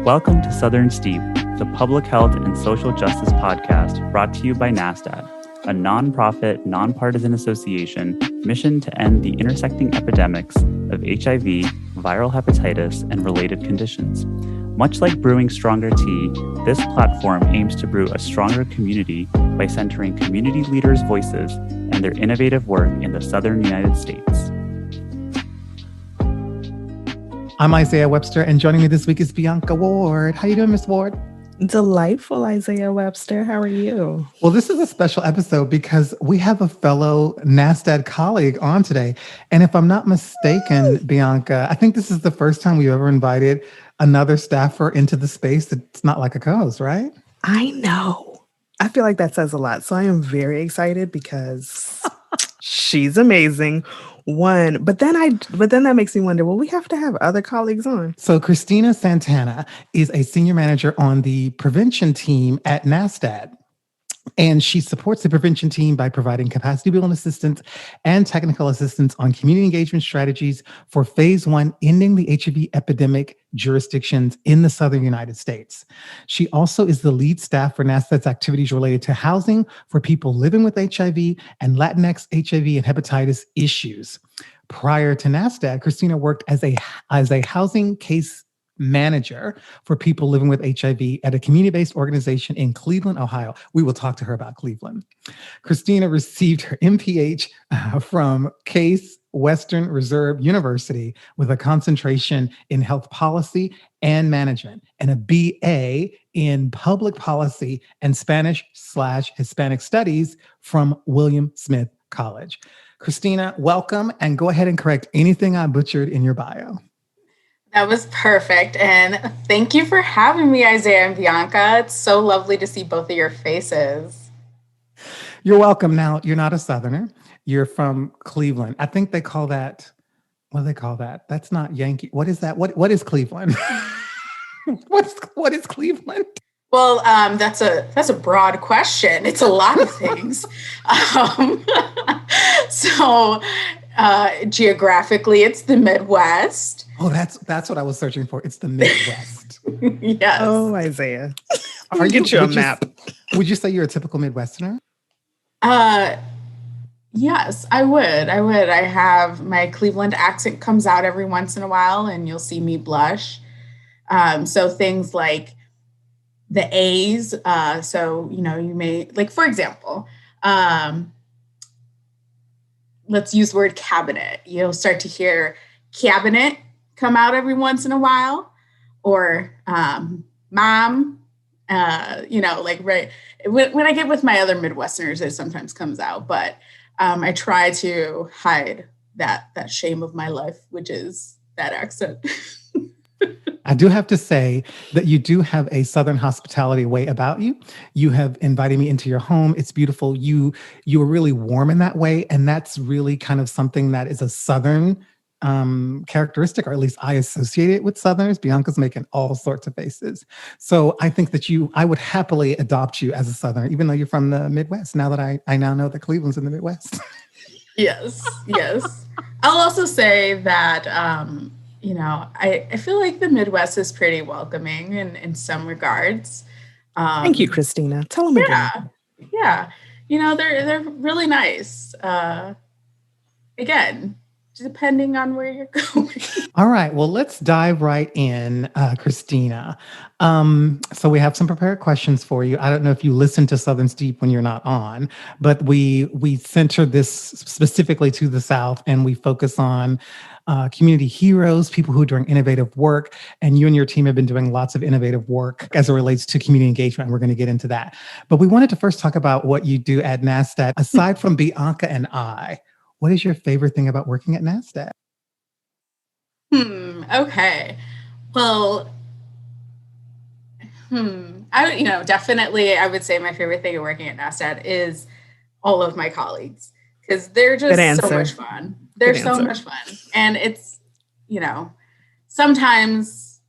Welcome to Southern Steep, the public health and social justice podcast brought to you by NASDAD, a nonprofit, nonpartisan association mission to end the intersecting epidemics of HIV, viral hepatitis, and related conditions. Much like brewing stronger tea, this platform aims to brew a stronger community by centering community leaders' voices and their innovative work in the Southern United States. I'm Isaiah Webster, and joining me this week is Bianca Ward. How you doing, Miss Ward? Delightful, Isaiah Webster. How are you? Well, this is a special episode because we have a fellow NASDAD colleague on today. And if I'm not mistaken, Bianca, I think this is the first time we've ever invited another staffer into the space that's not like a co-host, right? I know. I feel like that says a lot. So I am very excited because she's amazing. But then that makes me wonder, well, we have to have other colleagues on. So Christina Santana is a senior manager on the prevention team at NASDAD. And she supports the prevention team by providing capacity building assistance and technical assistance on community engagement strategies for phase 1, ending the HIV epidemic jurisdictions in the Southern United States. She also is the lead staff for NASDAD's activities related to housing for people living with HIV and Latinx HIV and hepatitis issues. Prior to NASDAD, Christina worked as a housing case manager for people living with HIV at a community-based organization in Cleveland, Ohio. We will talk to her about Cleveland. Christina received her MPH from Case Western Reserve University with a concentration in health policy and management and a BA in public policy and Spanish/Hispanic studies from William Smith College. Christina, welcome, and go ahead and correct anything I butchered in your bio. That was perfect. And thank you for having me, Isaiah and Bianca. It's so lovely to see both of your faces. You're welcome. Now, you're not a Southerner. You're from Cleveland. I think they call that, what do they call that? That's not Yankee. What is that? What is Cleveland? What is Cleveland? Well, that's a broad question. It's a lot of things. Geographically, it's the Midwest. Oh, that's what I was searching for. It's the Midwest. Yes. Oh, Isaiah. Are you Get you a map? Would you say you're a typical Midwesterner? Yes, I would. I have my Cleveland accent comes out every once in a while, and you'll see me blush. So things like the A's. You may, like, for example, let's use the word cabinet. You'll start to hear cabinet come out every once in a while, or mom, right. When I get with my other Midwesterners, it sometimes comes out, but I try to hide that shame of my life, which is that accent. I do have to say that you do have a Southern hospitality way about you. You have invited me into your home. It's beautiful. You are really warm in that way. And that's really kind of something that is a Southern characteristic, or at least I associate it with Southerners. Bianca's making all sorts of faces. So I think that I would happily adopt you as a Southerner, even though you're from the Midwest, now that I now know that Cleveland's in the Midwest. Yes. I'll also say that, I feel like the Midwest is pretty welcoming in some regards. Thank you, Christina. Tell them again. Yeah. They're really nice. Again, depending on where you're going. All right. Well, let's dive right in, Christina. So we have some prepared questions for you. I don't know if you listen to Southern Steep when you're not on, but we center this specifically to the South, and we focus on community heroes, people who are doing innovative work. And you and your team have been doing lots of innovative work as it relates to community engagement. And we're going to get into that. But we wanted to first talk about what you do at NASDAD. Aside from Bianca and I, what is your favorite thing about working at NASDAD? Okay. Well, definitely I would say my favorite thing of working at NASDAD is all of my colleagues, because they're just so much fun. They're so much fun. And it's, sometimes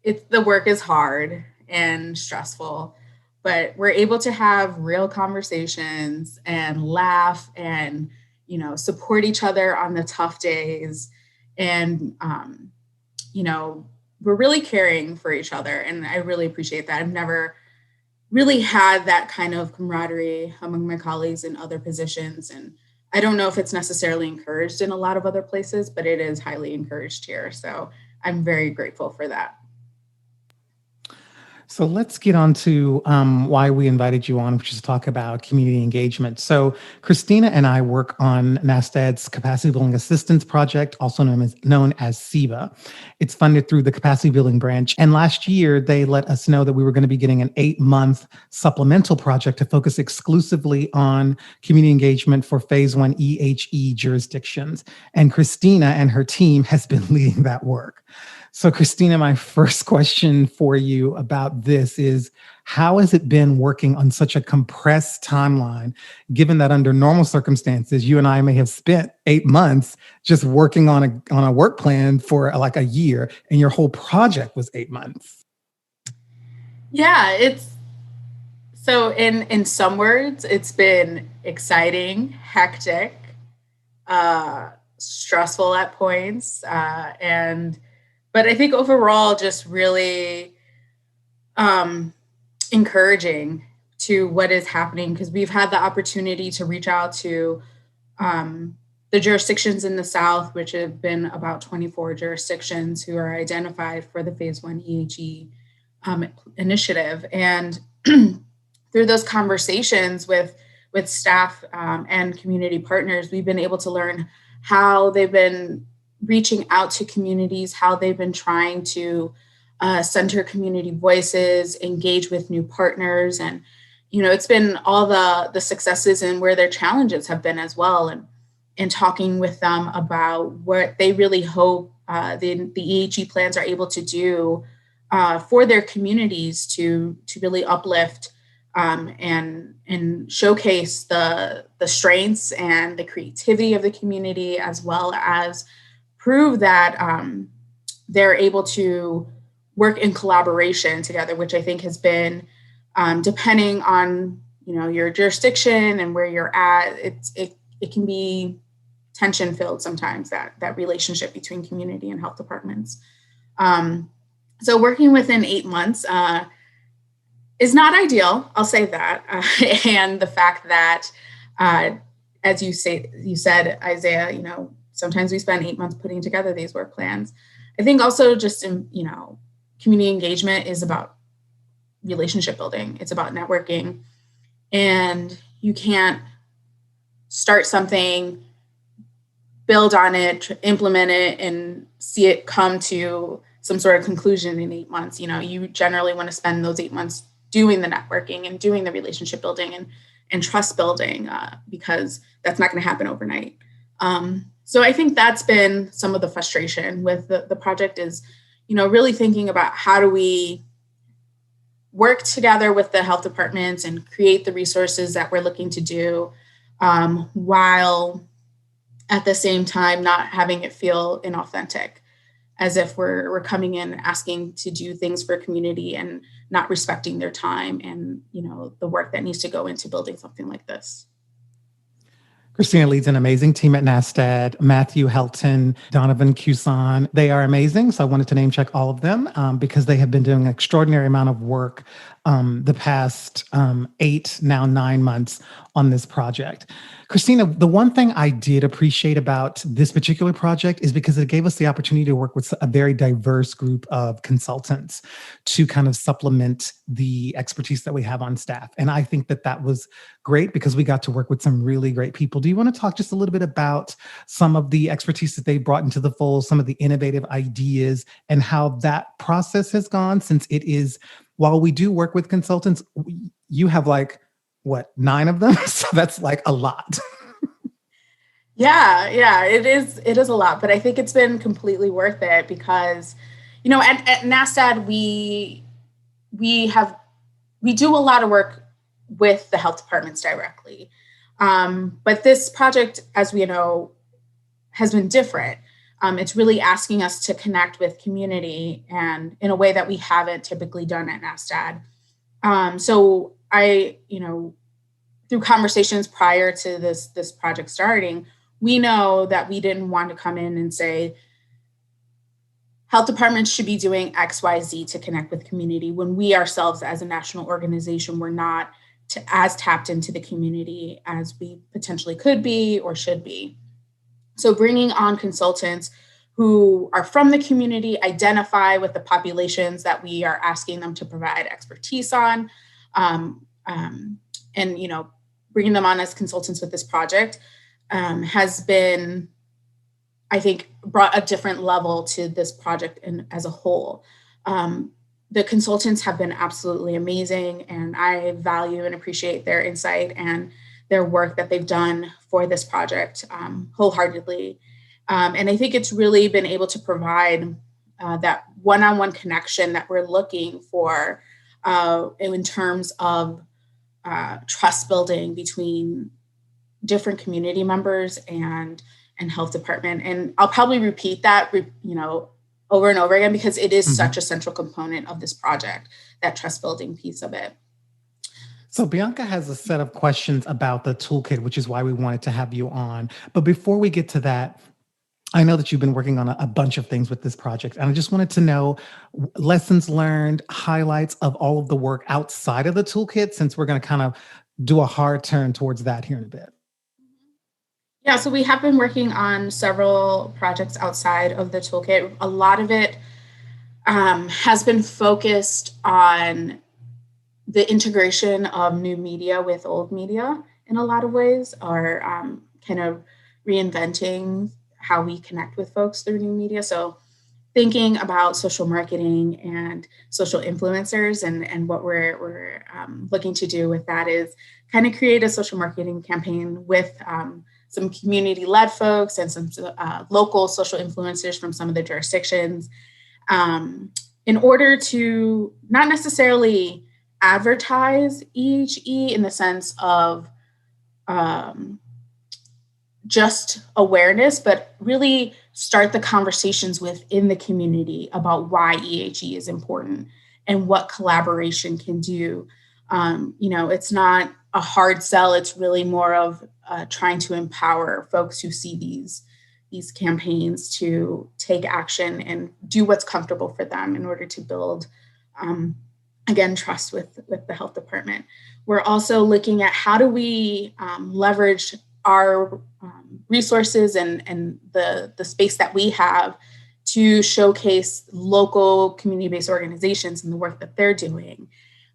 the work is hard and stressful, but we're able to have real conversations and laugh and, support each other on the tough days. And, really caring for each other. And I really appreciate that. I've never really had that kind of camaraderie among my colleagues in other positions. And I don't know if it's necessarily encouraged in a lot of other places, but it is highly encouraged here. So I'm very grateful for that. So let's get on to why we invited you on, which is to talk about community engagement. So Christina and I work on NASTAD's Capacity Building Assistance Project, also known as CBA. It's funded through the Capacity Building Branch. And last year, they let us know that we were going to be getting an 8-month supplemental project to focus exclusively on community engagement for Phase 1 EHE jurisdictions. And Christina and her team has been leading that work. So Christina, my first question for you about this is, how has it been working on such a compressed timeline, given that under normal circumstances, you and I may have spent 8 months just working on a work plan for like a year, and your whole project was 8 months? Yeah, it's so in some words, it's been exciting, hectic, stressful at points, but I think overall, just really encouraging to what is happening, because we've had the opportunity to reach out to the jurisdictions in the South, which have been about 24 jurisdictions who are identified for the Phase 1 EHE initiative. And through those conversations with staff and community partners, we've been able to learn how they've been reaching out to communities, how they've been trying to center community voices, engage with new partners. And, it's been all the successes and where their challenges have been as well. And talking with them about what they really hope the EHE plans are able to do for their communities to really uplift and showcase the strengths and the creativity of the community, as well as prove that they're able to work in collaboration together, which I think has been, depending on your jurisdiction and where you're at, it can be tension filled sometimes, that relationship between community and health departments. So working within 8 months is not ideal. I'll say that, and the fact that, as you said, Isaiah, sometimes we spend 8 months putting together these work plans. I think also just, community engagement is about relationship building. It's about networking. And you can't start something, build on it, implement it, and see it come to some sort of conclusion in 8 months. You generally want to spend those 8 months doing the networking and doing the relationship building and trust building, because that's not going to happen overnight. So I think that's been some of the frustration with the project is, really thinking about how do we work together with the health departments and create the resources that we're looking to do, while at the same time not having it feel inauthentic, as if we're coming in asking to do things for a community and not respecting their time and, the work that needs to go into building something like this. Christina leads an amazing team at NASTAD. Matthew Helton, Donovan Cuson. They are amazing. So I wanted to name check all of them because they have been doing an extraordinary amount of work the past 8, now 9 months on this project. Christina, the one thing I did appreciate about this particular project is because it gave us the opportunity to work with a very diverse group of consultants to kind of supplement the expertise that we have on staff. And I think that was great because we got to work with some really great people. Do you want to talk just a little bit about some of the expertise that they brought into the fold, some of the innovative ideas, and how that process has gone? Since it is, while we do work with consultants, you have 9 of them? So that's a lot. Yeah, it is a lot, but I think it's been completely worth it because, at NASTAD, we do a lot of work with the health departments directly. But this project, as we know, has been different. It's really asking us to connect with community and in a way that we haven't typically done at NASTAD. So I, through conversations prior to this project starting, we know that we didn't want to come in and say, health departments should be doing X, Y, Z to connect with community when we ourselves as a national organization, we're not as tapped into the community as we potentially could be or should be. So bringing on consultants who are from the community, identify with the populations that we are asking them to provide expertise on, and, you know, bringing them on as consultants with this project has been, I think, brought a different level to this project as a whole. The consultants have been absolutely amazing, and I value and appreciate their insight and their work that they've done for this project wholeheartedly. And I think it's really been able to provide that one-on-one connection that we're looking for in terms of trust building between different community members and health department. And I'll probably repeat that, over and over again, because it is such a central component of this project, that trust building piece of it. So Bianca has a set of questions about the toolkit, which is why we wanted to have you on. But before we get to that, I know that you've been working on a bunch of things with this project, and I just wanted to know lessons learned, highlights of all of the work outside of the toolkit, since we're going to kind of do a hard turn towards that here in a bit. Yeah, so we have been working on several projects outside of the toolkit. A lot of it has been focused on the integration of new media with old media in a lot of ways, or kind of reinventing how we connect with folks through new media. So thinking about social marketing and social influencers, and what we're looking to do with that is kind of create a social marketing campaign with some community-led folks and some local social influencers from some of the jurisdictions, in order to not necessarily advertise EHE in the sense of just awareness, but really start the conversations within the community about why EHE is important and what collaboration can do. It's not a hard sell. It's really more of trying to empower folks who see these campaigns to take action and do what's comfortable for them in order to build, again, trust with the health department. We're also looking at how do we leverage our resources and the space that we have to showcase local community-based organizations and the work that they're doing.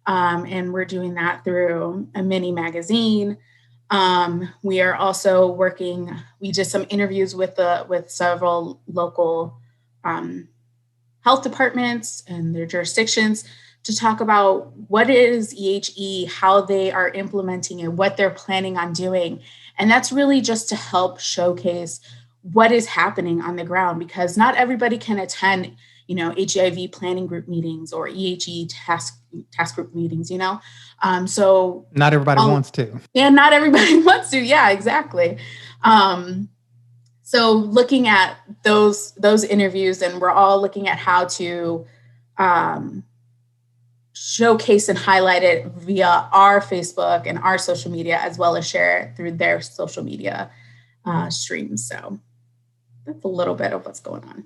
And we're doing that through a mini magazine. We are also working, we did some interviews with several local health departments and their jurisdictions to talk about what is EHE, how they are implementing it, what they're planning on doing. And that's really just to help showcase what is happening on the ground, because not everybody can attend, HIV planning group meetings or EHE task group meetings, So not everybody wants to. And not everybody wants to. Yeah, exactly. So looking at those interviews, and we're all looking at how to showcase and highlight it via our Facebook and our social media, as well as share it through their social media streams. So that's a little bit of what's going on.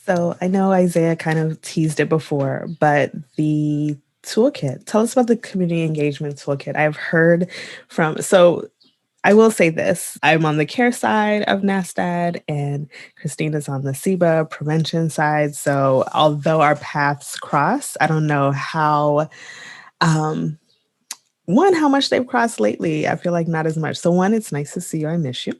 So I know Isaiah kind of teased it before, but the toolkit, tell us about the community engagement toolkit. I've heard so I will say this, I'm on the care side of NASTAD and Christina's on the SIBA prevention side. So although our paths cross, I don't know how much they've crossed lately. I feel like not as much. So it's nice to see you. I miss you.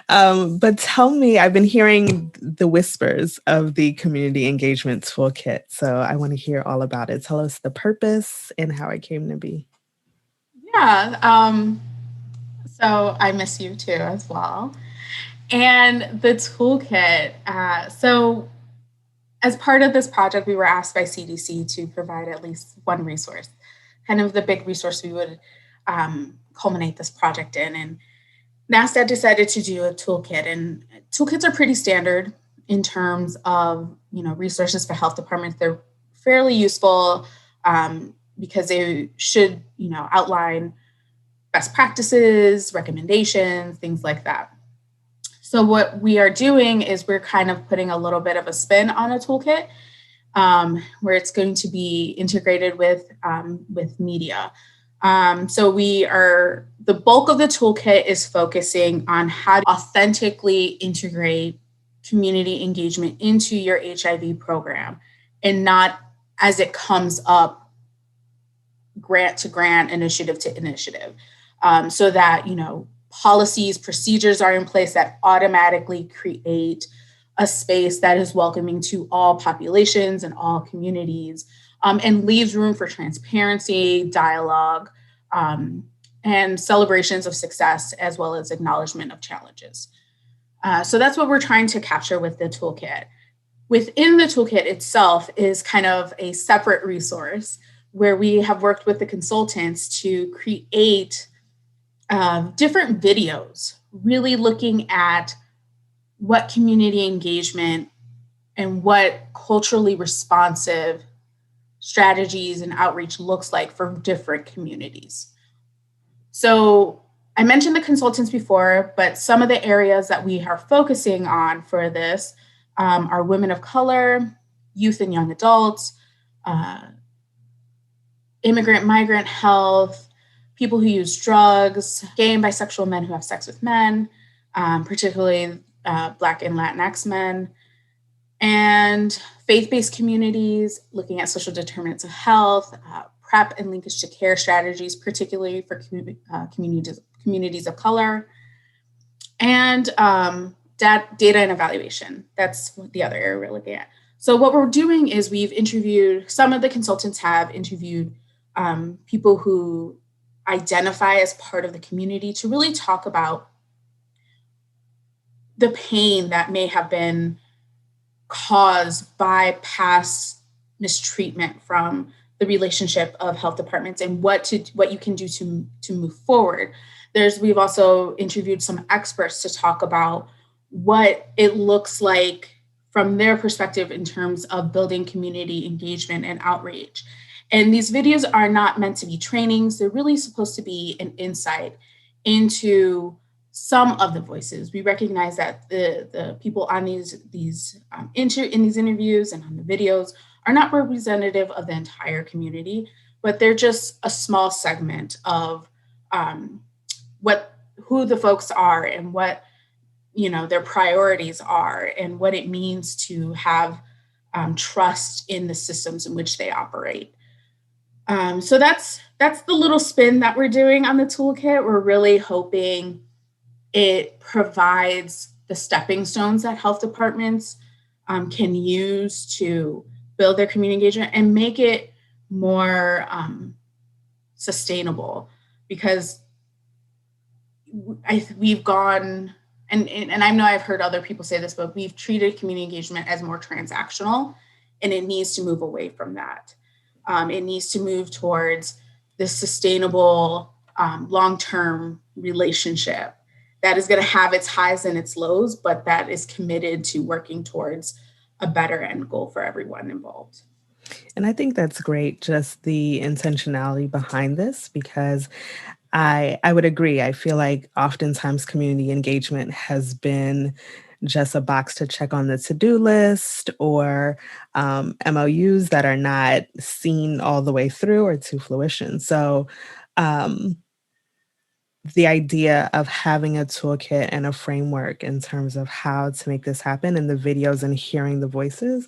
But tell me, I've been hearing the whispers of the community engagement toolkit. So I want to hear all about it. Tell us the purpose and how it came to be. Yeah. So I miss you too as well. And the toolkit. So as part of this project, we were asked by CDC to provide at least one resource, kind of the big resource we would culminate this project in. And NASTAD decided to do a toolkit, and toolkits are pretty standard in terms of, resources for health departments. They're fairly useful because they should, outline best practices, recommendations, things like that. So what we are doing is we're kind of putting a little bit of a spin on a toolkit, where it's going to be integrated with media. So the bulk of the toolkit is focusing on how to authentically integrate community engagement into your HIV program, and not as it comes up grant to grant, initiative to initiative, so that, policies, procedures are in place that automatically create a space that is welcoming to all populations and all communities, and leaves room for transparency, dialogue, and celebrations of success, as well as acknowledgement of challenges. So that's what we're trying to capture with the toolkit. Within the toolkit itself is kind of a separate resource where we have worked with the consultants to create different videos, really looking at what community engagement and what culturally responsive strategies and outreach looks like for different communities. So I mentioned the consultants before, but some of the areas that we are focusing on for this are women of color, youth and young adults, immigrant, migrant health, people who use drugs, gay and bisexual men who have sex with men, particularly Black and Latinx men, and faith-based communities, looking at social determinants of health, PrEP and linkage to care strategies, particularly for communities of color, and data and evaluation. That's the other area we're looking at. So what we're doing is some of the consultants have interviewed people who identify as part of the community to really talk about the pain that may have been caused by past mistreatment from the relationship of health departments, and what you can do to move forward. We've also interviewed some experts to talk about what it looks like from their perspective in terms of building community engagement and outreach. And these videos are not meant to be trainings. They're really supposed to be an insight into some of the voices. We recognize that the people on these interviews and on the videos are not representative of the entire community, but they're just a small segment of who the folks are and what their priorities are, and what it means to have trust in the systems in which they operate. So that's the little spin that we're doing on the toolkit. We're really hoping it provides the stepping stones that health departments can use to build their community engagement and make it more sustainable, because we've gone, and I know I've heard other people say this, but we've treated community engagement as more transactional, and it needs to move away from that. It needs to move towards this sustainable, long-term relationship that is going to have its highs and its lows, but that is committed to working towards a better end goal for everyone involved. And I think that's great, just the intentionality behind this, because I would agree. I feel like oftentimes community engagement has been just a box to check on the to-do list, or MOUs that are not seen all the way through or to fruition. So the idea of having a toolkit and a framework in terms of how to make this happen, and the videos and hearing the voices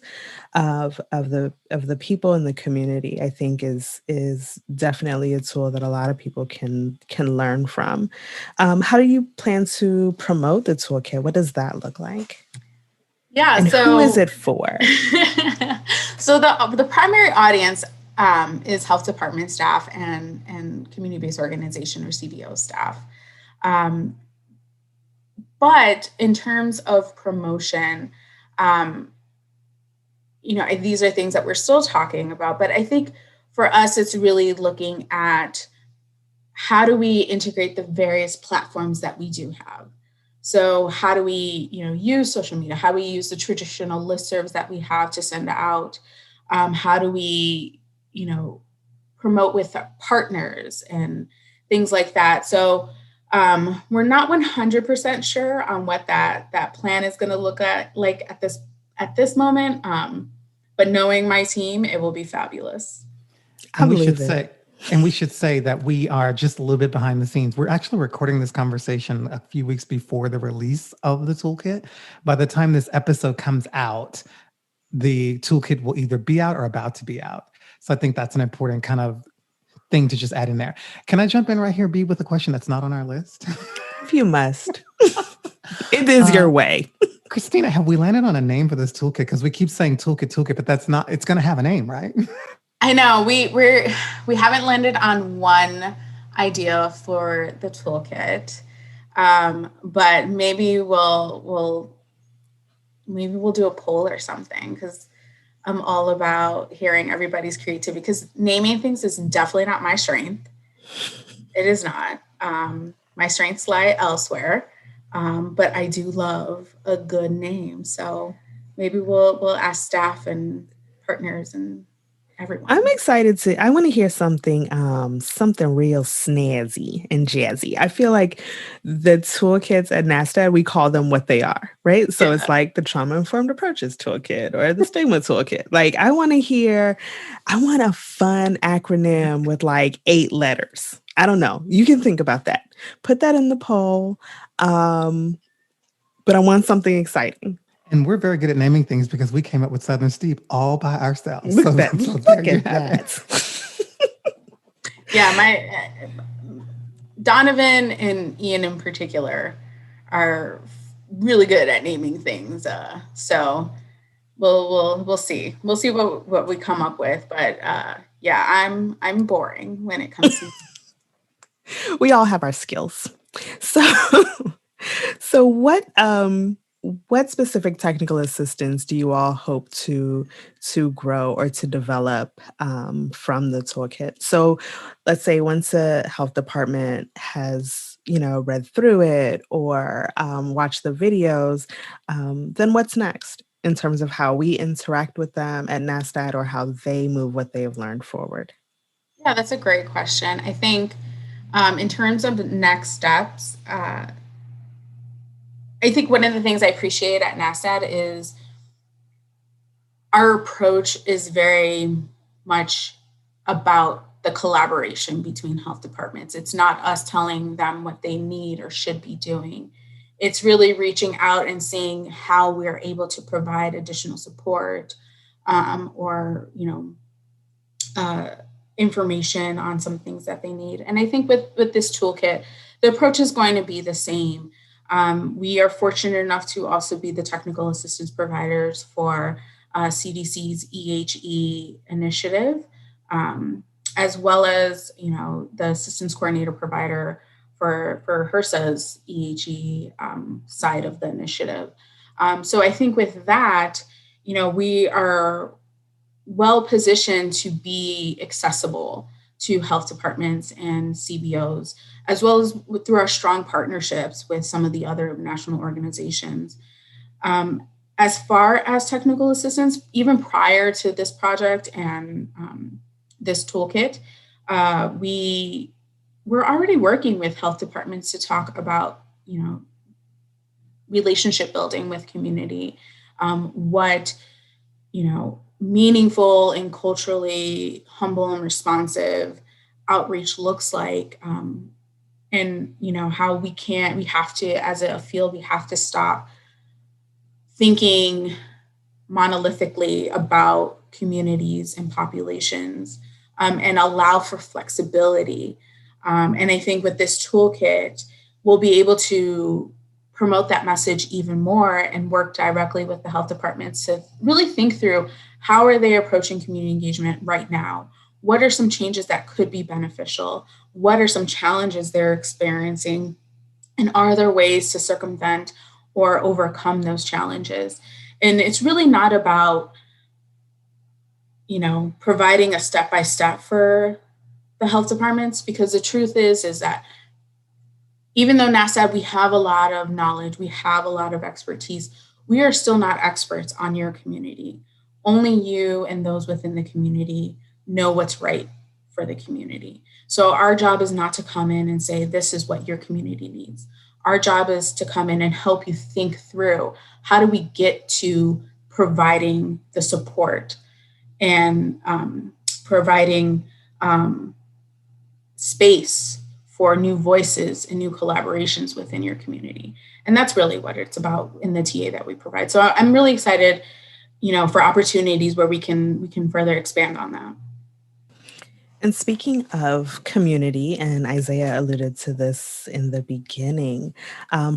of the people in the community, I think is definitely a tool that a lot of people can learn from. How do you plan to promote the toolkit? What does that look like? Yeah, and who is it for? So the primary audience is health department staff and community-based organization or CBO staff. But in terms of promotion, these are things that we're still talking about. But I think for us, it's really looking at how do we integrate the various platforms that we do have. So how do we, use social media? How do we use the traditional listservs that we have to send out? How do we promote with partners and things like that. So We're not 100% sure on what that plan is going to look like at this moment. But knowing my team, it will be fabulous. And we should say that we are just a little bit behind the scenes. We're actually recording this conversation a few weeks before the release of the toolkit. By the time this episode comes out, the toolkit will either be out or about to be out. So I think that's an important kind of thing to just add in there. Can I jump in right here, B, with a question that's not on our list? If you must. It is your way. Christina, have we landed on a name for this toolkit? Because we keep saying toolkit, but that's not, it's going to have a name, right? I know we haven't landed on one idea for the toolkit, but maybe we'll do a poll or something, because I'm all about hearing everybody's creativity, because naming things is definitely not my strength. It is not. My strengths lie elsewhere, but I do love a good name. So maybe we'll ask staff and partners and everyone. I'm excited I want to hear something real snazzy and jazzy. I feel like the toolkits at NASTAD, we call them what they are, right? So It's like the trauma-informed approaches toolkit or the stigma toolkit. Like, I want a fun acronym with like 8 letters. I don't know. You can think about that. Put that in the poll. But I want something exciting. And we're very good at naming things because we came up with Southern Steep all by ourselves. Look at that. Yeah, my Donovan and Ian in particular are really good at naming things. So we'll see. We'll see what we come up with. But yeah, I'm boring when it comes to. We all have our skills. So what specific technical assistance do you all hope to grow or to develop from the toolkit? So let's say once a health department has, read through it or watched the videos, then what's next in terms of how we interact with them at NASTAD or how they move what they have learned forward? Yeah, that's a great question. I think in terms of next steps, I think one of the things I appreciate at NASTAD is our approach is very much about the collaboration between health departments. It's not us telling them what they need or should be doing. It's really reaching out and seeing how we're able to provide additional support or information on some things that they need. And I think with this toolkit, the approach is going to be the same. We are fortunate enough to also be the technical assistance providers for CDC's EHE initiative, as well as, the assistance coordinator provider for HRSA's EHE side of the initiative. So I think with that, we are well positioned to be accessible to health departments and CBOs, as well as through our strong partnerships with some of the other national organizations. As far as technical assistance, even prior to this project and this toolkit, we're already working with health departments to talk about, relationship building with community, what, meaningful and culturally humble and responsive outreach looks like, and how we have to, as a field, we have to stop thinking monolithically about communities and populations, and allow for flexibility. And I think with this toolkit, we'll be able to promote that message even more and work directly with the health departments to really think through how are they approaching community engagement right now? What are some changes that could be beneficial? What are some challenges they're experiencing? And are there ways to circumvent or overcome those challenges? And it's really not about, providing a step-by-step for the health departments, because the truth is that even though NASTAD, we have a lot of knowledge, we have a lot of expertise, we are still not experts on your community. Only you and those within the community know what's right for the community. So our job is not to come in and say, this is what your community needs. Our job is to come in and help you think through, how do we get to providing the support and providing space for new voices and new collaborations within your community. And that's really what it's about in the TA that we provide. So I'm really excited, for opportunities where we can further expand on that. And speaking of community, and Isaiah alluded to this in the beginning,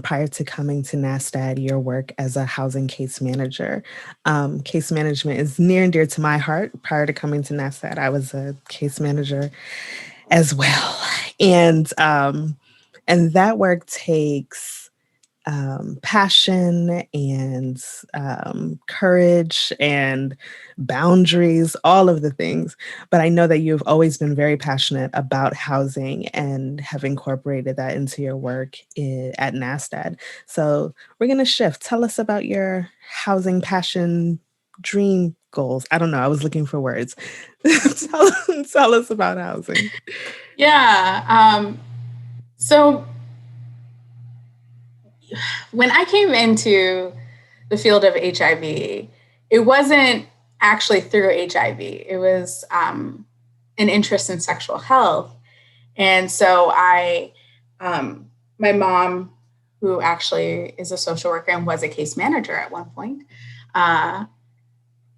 prior to coming to NASTAD, your work as a housing case manager. Case management is near and dear to my heart. Prior to coming to NASTAD, I was a case manager as well. And that work takes passion and courage and boundaries, all of the things. But I know that you've always been very passionate about housing and have incorporated that into your work at NASTAD. So we're going to shift. Tell us about your housing passion, dream goals. I don't know. I was looking for words. tell us about housing. Yeah. So when I came into the field of HIV, it wasn't actually through HIV. It was an interest in sexual health. And so my mom, who actually is a social worker and was a case manager at one point,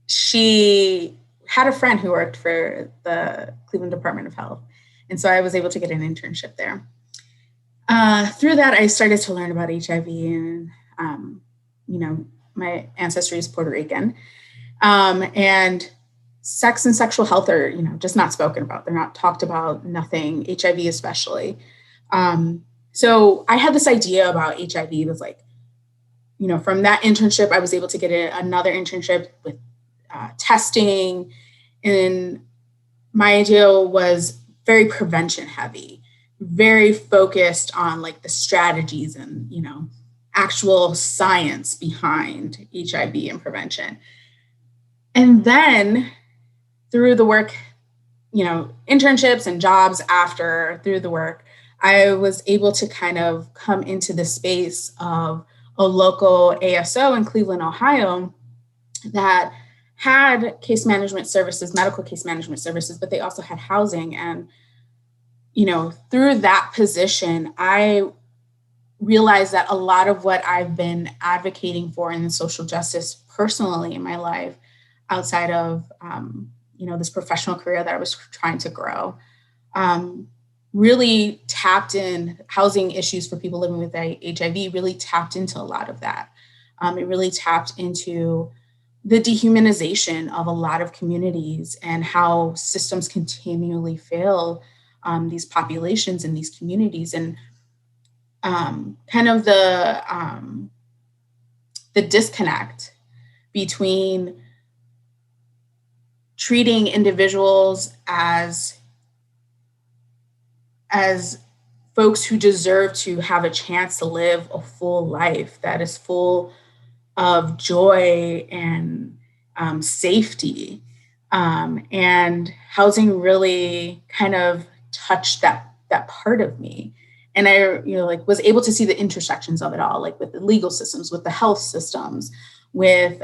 she had a friend who worked for the Cleveland Department of Health. And so I was able to get an internship there. Through that, I started to learn about HIV, and, my ancestry is Puerto Rican. And sex and sexual health are, just not spoken about. They're not talked about, nothing, HIV especially. So I had this idea about HIV. It was like, from that internship, I was able to get another internship with testing. And my idea was very prevention heavy, very focused on like the strategies and, actual science behind HIV and prevention. And then through the work, internships and jobs through the work, I was able to kind of come into the space of a local ASO in Cleveland, Ohio, that had case management services, medical case management services, but they also had housing. And through that position, I realized that a lot of what I've been advocating for in social justice personally in my life, outside of, this professional career that I was trying to grow, really tapped in housing issues for people living with HIV, really tapped into a lot of that. It really tapped into the dehumanization of a lot of communities and how systems continually fail these populations in these communities, and kind of the disconnect between treating individuals as folks who deserve to have a chance to live a full life that is full of joy and safety. And housing really kind of touched that part of me. And I, was able to see the intersections of it all, like with the legal systems, with the health systems, with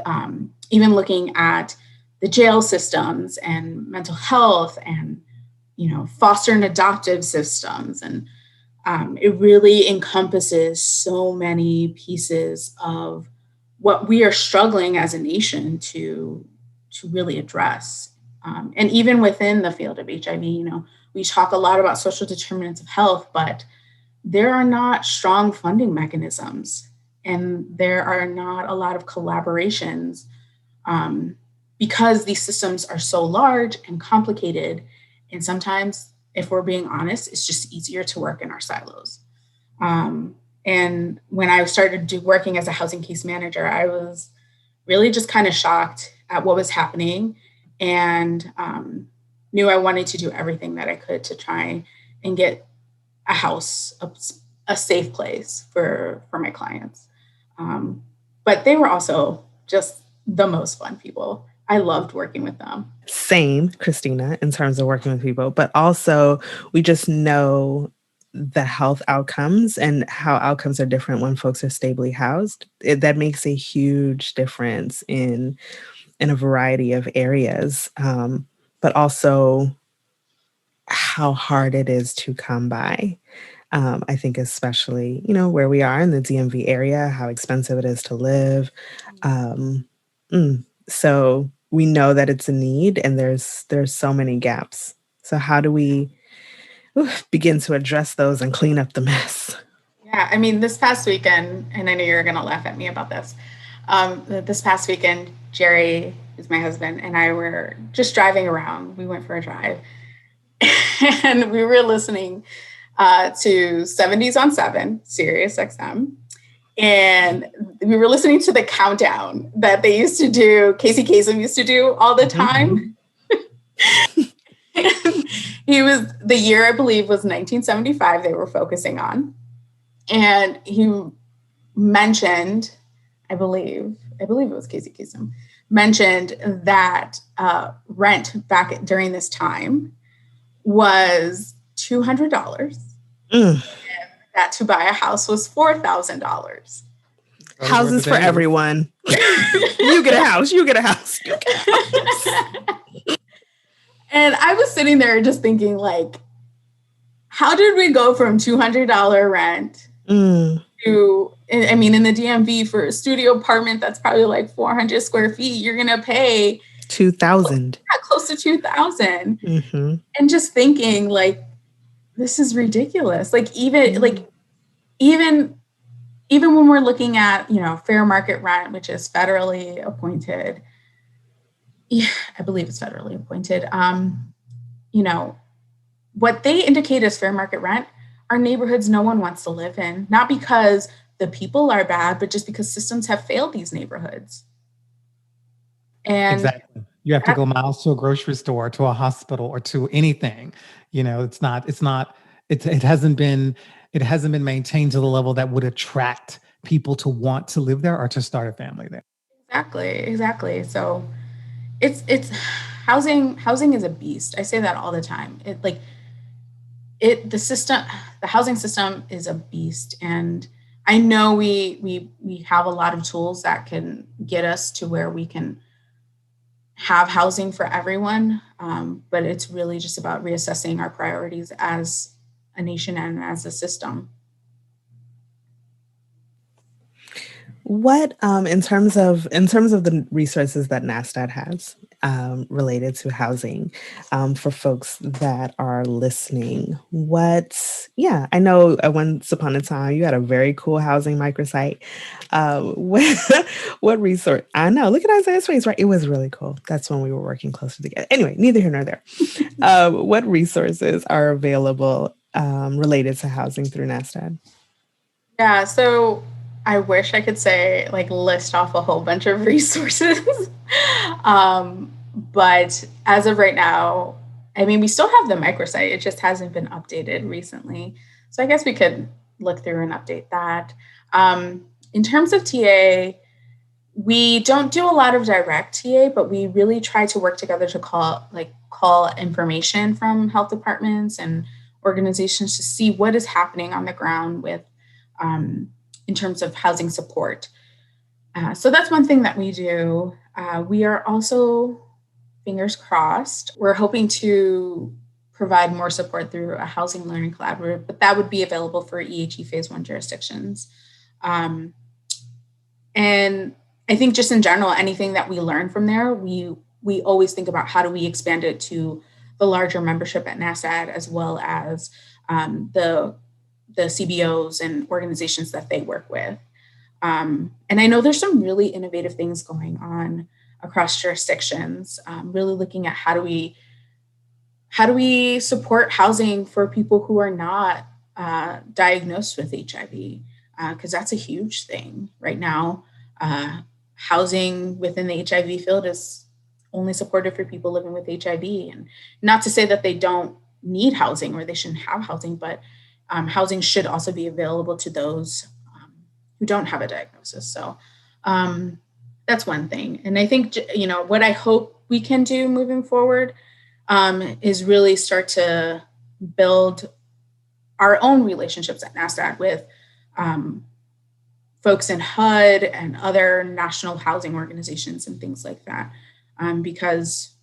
even looking at the jail systems and mental health and, foster and adoptive systems. And it really encompasses so many pieces of what we are struggling as a nation to really address. And even within the field of HIV, we talk a lot about social determinants of health, but there are not strong funding mechanisms, and there are not a lot of collaborations because these systems are so large and complicated. And sometimes, if we're being honest, it's just easier to work in our silos. And when I started working as a housing case manager, I was really just kind of shocked at what was happening, and knew I wanted to do everything that I could to try and get a house, a safe place for my clients. But they were also just the most fun people I loved working with them. Same, Christina, in terms of working with people, but also we just know the health outcomes and how outcomes are different when folks are stably housed. That makes a huge difference in a variety of areas, but also how hard it is to come by. I think especially, where we are in the DMV area, how expensive it is to live. So we know that it's a need and there's so many gaps. So how do we begin to address those and clean up the mess? Yeah, I mean, this past weekend, and I know you're going to laugh at me about this. This past weekend, Jerry, who's my husband, and I were just driving around. We went for a drive and we were listening to 70s on 7, Sirius XM. And we were listening to the countdown that they used to do, Casey Kasem used to do all the time. The year, I believe, was 1975 they were focusing on. And he mentioned, I believe it was Casey Kasem, mentioned that rent back during this time was $200. That to buy a house was $4,000. Houses for everyone. You get a house. You get a house. You get a house. And I was sitting there just thinking, like, how did we go from $200 rent to, I mean, in the DMV for a studio apartment that's probably like 400 square feet, you're going to pay $2,000. Close to $2,000. And just thinking, like, this is ridiculous. Like, even when we're looking at, fair market rent, which is federally appointed, I believe it's federally appointed, what they indicate as fair market rent are neighborhoods no one wants to live in, not because the people are bad, but just because systems have failed these neighborhoods. And exactly. You have to go miles to a grocery store, to a hospital, or to anything. It hasn't been maintained to the level that would attract people to want to live there or to start a family there. Exactly. So it's housing is a beast. I say that all the time. The housing system is a beast. And I know we have a lot of tools that can get us to where we can have housing for everyone. But it's really just about reassessing our priorities as a nation and as a system. What, in terms of the resources that NASTAD has related to housing, for folks that are listening, I know once upon a time you had a very cool housing microsite. What resource? I know, look at Isaiah's face, right? It was really cool. That's when we were working closer together. Anyway, neither here nor there. What resources are available related to housing through NASTAD? Yeah, so I wish I could say, like, list off a whole bunch of resources. But as of right now, I mean, we still have the microsite. It just hasn't been updated recently. So I guess we could look through and update that. In terms of TA, we don't do a lot of direct TA, but we really try to work together to call information from health departments and organizations to see what is happening on the ground with in terms of housing support. So that's one thing that we do. We are also, fingers crossed, we're hoping to provide more support through a housing learning collaborative, but that would be available for EHE Phase 1 jurisdictions. And I think just in general, anything that we learn from there, we always think about how do we expand it to the larger membership at NASTAD, as well as the CBOs and organizations that they work with. And I know there's some really innovative things going on across jurisdictions, really looking at how do we support housing for people who are not diagnosed with HIV, because that's a huge thing right now. Housing within the HIV field is only supported for people living with HIV, and not to say that they don't need housing or they shouldn't have housing, but housing should also be available to those who don't have a diagnosis. So that's one thing. And I think, what I hope we can do moving forward is really start to build our own relationships at NASDAQ with folks in HUD and other national housing organizations and things like that. Because,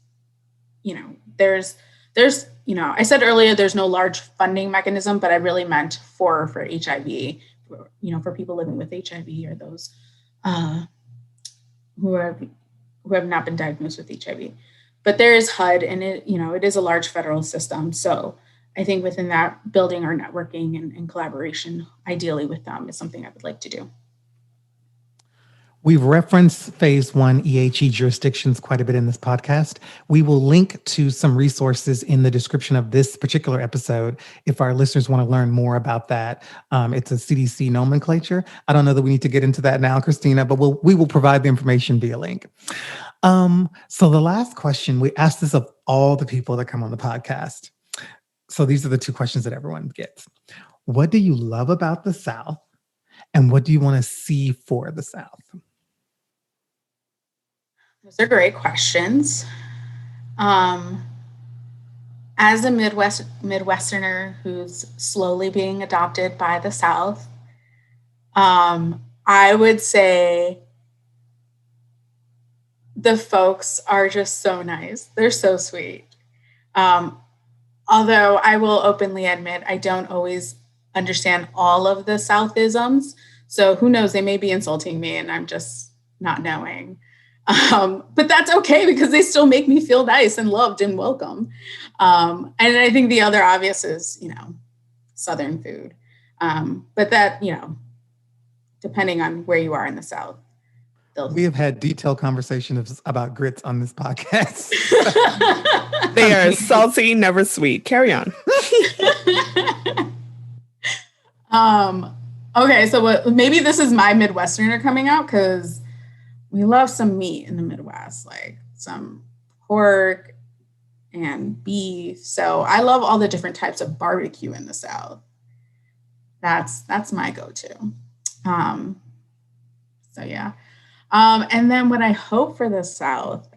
there's, I said earlier, there's no large funding mechanism, but I really meant for HIV, for people living with HIV or those who have not been diagnosed with HIV. But there is HUD, and it is a large federal system. So I think within that, building our networking and collaboration, ideally with them, is something I would like to do. We've referenced phase 1 EHE jurisdictions quite a bit in this podcast. We will link to some resources in the description of this particular episode if our listeners want to learn more about that. It's a CDC nomenclature. I don't know that we need to get into that now, Christina, but we will provide the information via link. So the last question, we asked this of all the people that come on the podcast. So these are the 2 questions that everyone gets. What do you love about the South? And what do you want to see for the South? Those are great questions. As a Midwesterner who's slowly being adopted by the South, I would say the folks are just so nice. They're so sweet. Although I will openly admit I don't always understand all of the Southisms. So who knows, they may be insulting me and I'm just not knowing. But that's okay because they still make me feel nice and loved and welcome. And I think the other obvious is, Southern food. But that, depending on where you are in the South. We have had detailed conversations about grits on this podcast. They are salty, never sweet. Carry on. Okay, so maybe this is my Midwesterner coming out because we love some meat in the Midwest, like some pork and beef. So I love all the different types of barbecue in the South. That's my go-to. So yeah. And then what I hope for the South,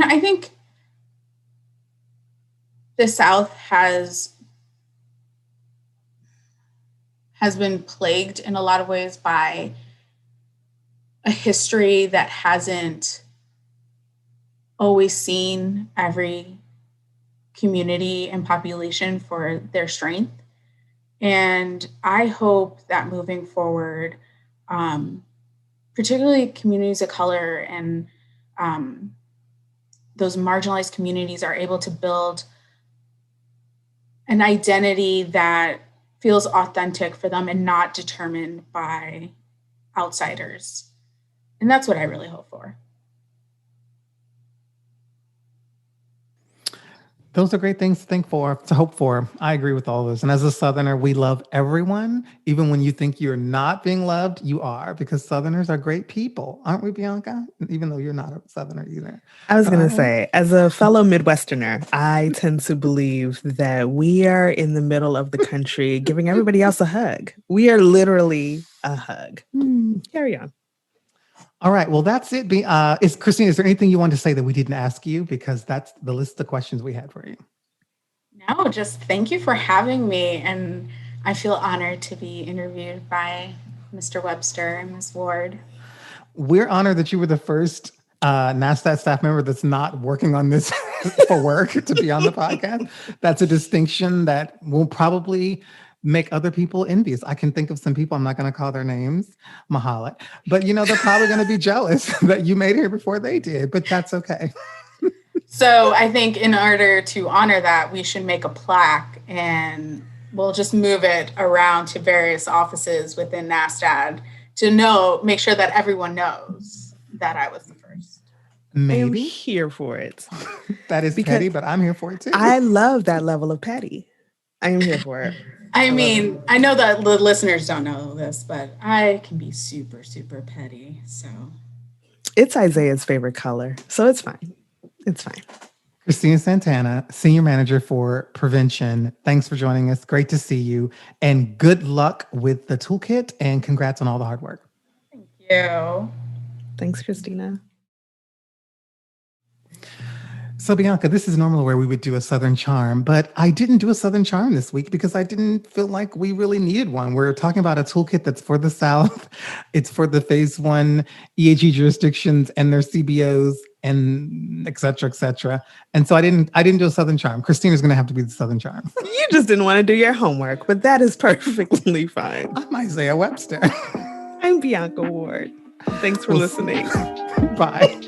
I think the South has been plagued in a lot of ways by a history that hasn't always seen every community and population for their strength. And I hope that moving forward, particularly communities of color and those marginalized communities are able to build an identity that feels authentic for them and not determined by outsiders. And that's what I really hope for. Those are great things to hope for. I agree with all of this. And as a Southerner, we love everyone. Even when you think you're not being loved, you are, because Southerners are great people. Aren't we, Bianca? Even though you're not a Southerner either. I was going to say, as a fellow Midwesterner, I tend to believe that we are in the middle of the country giving everybody else a hug. We are literally a hug. Carry on. All right. Well, that's it. Christine, is there anything you want to say that we didn't ask you? Because that's the list of questions we had for you. No, just thank you for having me. And I feel honored to be interviewed by Mr. Webster and Ms. Ward. We're honored that you were the first NASDAQ staff member that's not working on this for work to be on the podcast. That's a distinction that will probably make other people envious. I can think of some people, I'm not going to call their names, Mahalat, but they're probably going to be jealous that you made it here before they did, but that's okay. So I think in order to honor that, we should make a plaque and we'll just move it around to various offices within NASDAQ to make sure that everyone knows that I was the first. Maybe. I'm here for it. That is petty, but I'm here for it too. I love that level of petty. I am here for it. I mean, I know that the listeners don't know this, but I can be super, super petty. So it's Isaiah's favorite color. So it's fine. It's fine. Christina Santana, Senior Manager for Prevention. Thanks for joining us. Great to see you. And good luck with the toolkit and congrats on all the hard work. Thank you. Thanks, Christina. So Bianca, this is normally where we would do a Southern Charm, but I didn't do a Southern Charm this week because I didn't feel like we really needed one. We're talking about a toolkit that's for the South. It's for the phase 1 EAG jurisdictions and their CBOs and et cetera, et cetera. And so I didn't do a Southern Charm. Christina's going to have to be the Southern Charm. You just didn't want to do your homework, but that is perfectly fine. I'm Isaiah Webster. I'm Bianca Ward. Thanks for listening. Bye.